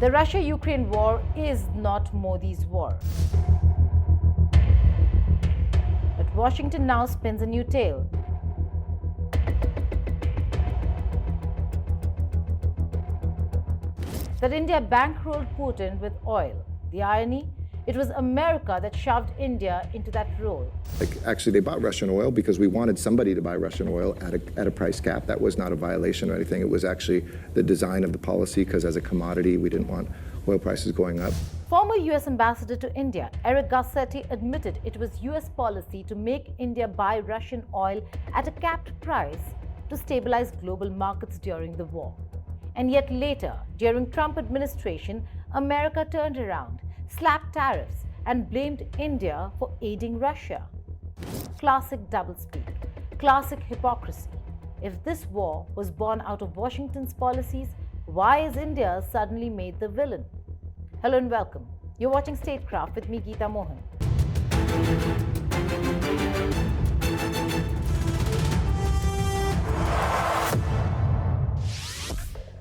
The Russia-Ukraine war is not Modi's war. But Washington now spins a new tale. That India bankrolled Putin with oil. The irony? It was America that shoved India into that role. Actually, they bought Russian oil because we wanted somebody to buy Russian oil at a price cap. That was not a violation or anything. It was actually the design of the policy, because as a commodity, we didn't want oil prices going up. Former US Ambassador to India, Eric Garcetti, admitted it was US policy to make India buy Russian oil at a capped price to stabilize global markets during the war. And yet later, during Trump administration, America turned around, slapped tariffs, and blamed India for aiding Russia. Classic doublespeak, classic hypocrisy. If this war was born out of Washington's policies, why is India suddenly made the villain? Hello and welcome. You're watching Statecraft with me, Geeta Mohan.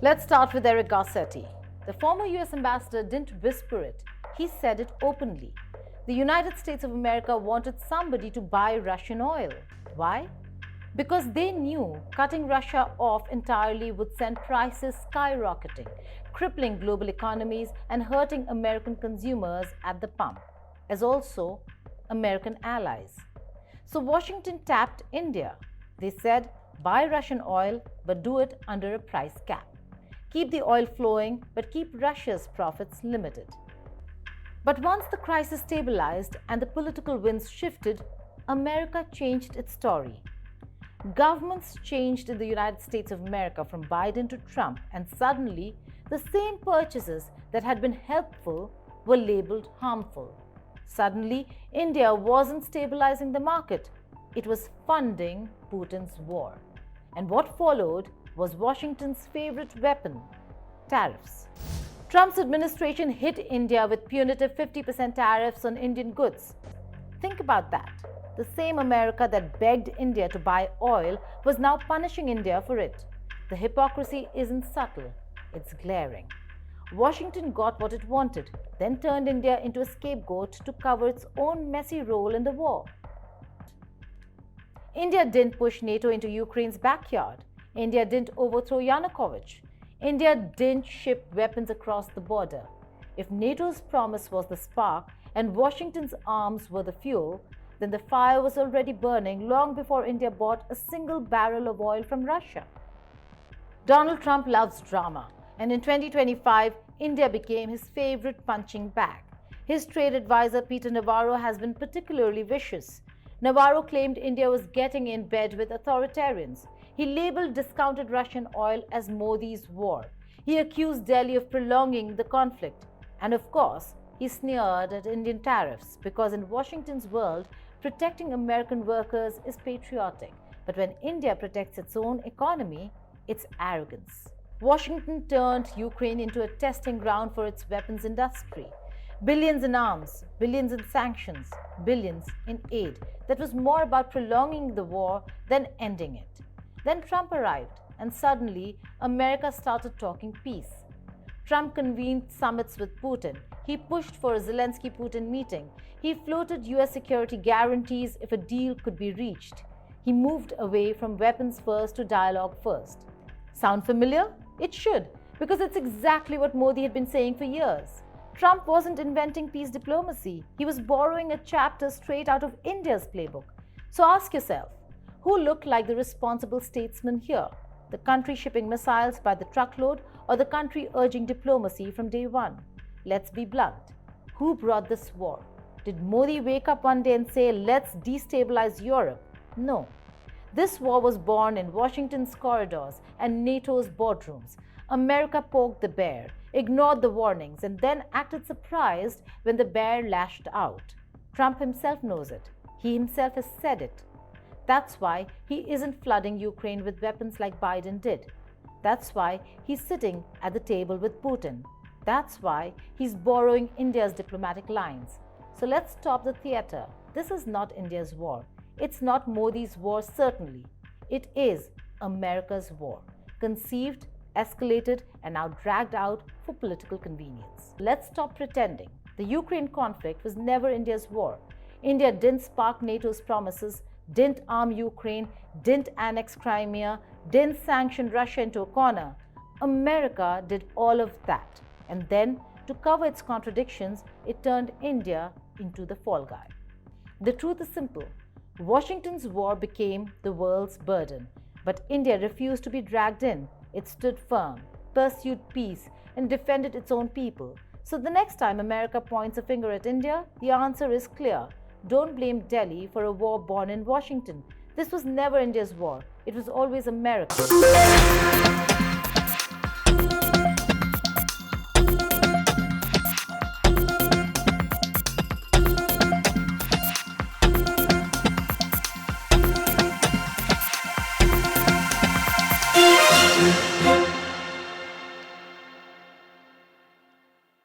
Let's start with Eric Garcetti. The former US ambassador didn't whisper it, he said it openly. The United States of America wanted somebody to buy Russian oil. Why? Because they knew cutting Russia off entirely would send prices skyrocketing, crippling global economies and hurting American consumers at the pump, as also American allies. So Washington tapped India. They said, buy Russian oil, but do it under a price cap. Keep the oil flowing, but keep Russia's profits limited. But once the crisis stabilized and the political winds shifted, America changed its story. Governments changed in the United States of America from Biden to Trump, and suddenly the same purchases that had been helpful were labeled harmful. Suddenly, India wasn't stabilizing the market, it was funding Putin's war. And what followed was Washington's favorite weapon, tariffs. Trump's administration hit India with punitive 50% tariffs on Indian goods. Think about that. The same America that begged India to buy oil was now punishing India for it. The hypocrisy isn't subtle, it's glaring. Washington got what it wanted, then turned India into a scapegoat to cover its own messy role in the war. India didn't push NATO into Ukraine's backyard. India didn't overthrow Yanukovych. India didn't ship weapons across the border. If NATO's promise was the spark and Washington's arms were the fuel, then the fire was already burning long before India bought a single barrel of oil from Russia. Donald Trump loves drama, and in 2025, India became his favorite punching bag. His trade advisor, Peter Navarro, has been particularly vicious. Navarro claimed India was getting in bed with authoritarians. He labeled discounted Russian oil as Modi's war. He accused Delhi of prolonging the conflict. And of course, he sneered at Indian tariffs because in Washington's world, protecting American workers is patriotic. But when India protects its own economy, it's arrogance. Washington turned Ukraine into a testing ground for its weapons industry. Billions in arms, billions in sanctions, billions in aid. That was more about prolonging the war than ending it. Then Trump arrived, and suddenly America started talking peace. Trump convened summits with Putin. He pushed for a Zelensky-Putin meeting. He floated US security guarantees if a deal could be reached. He moved away from weapons first to dialogue first. Sound familiar? It should, because it's exactly what Modi had been saying for years. Trump wasn't inventing peace diplomacy. He was borrowing a chapter straight out of India's playbook. So ask yourself, who looked like the responsible statesman here? The country shipping missiles by the truckload or the country urging diplomacy from day one? Let's be blunt. Who brought this war? Did Modi wake up one day and say, let's destabilize Europe? No. This war was born in Washington's corridors and NATO's boardrooms. America poked the bear, ignored the warnings, and then acted surprised when the bear lashed out. Trump himself knows it. He himself has said it. That's why he isn't flooding Ukraine with weapons like Biden did. That's why he's sitting at the table with Putin. That's why he's borrowing India's diplomatic lines. So let's stop the theater. This is not India's war. It's not Modi's war, certainly. It is America's war, conceived escalated, and now dragged out for political convenience. Let's stop pretending. The Ukraine conflict was never India's war. India didn't spark NATO's promises, didn't arm Ukraine, didn't annex Crimea, didn't sanction Russia into a corner. America did all of that. And then, to cover its contradictions, it turned India into the fall guy. The truth is simple. Washington's war became the world's burden, but India refused to be dragged in. It stood firm, pursued peace, and defended its own people. So the next time America points a finger at India, the answer is clear. Don't blame Delhi for a war born in Washington. This was never India's war. It was always America's.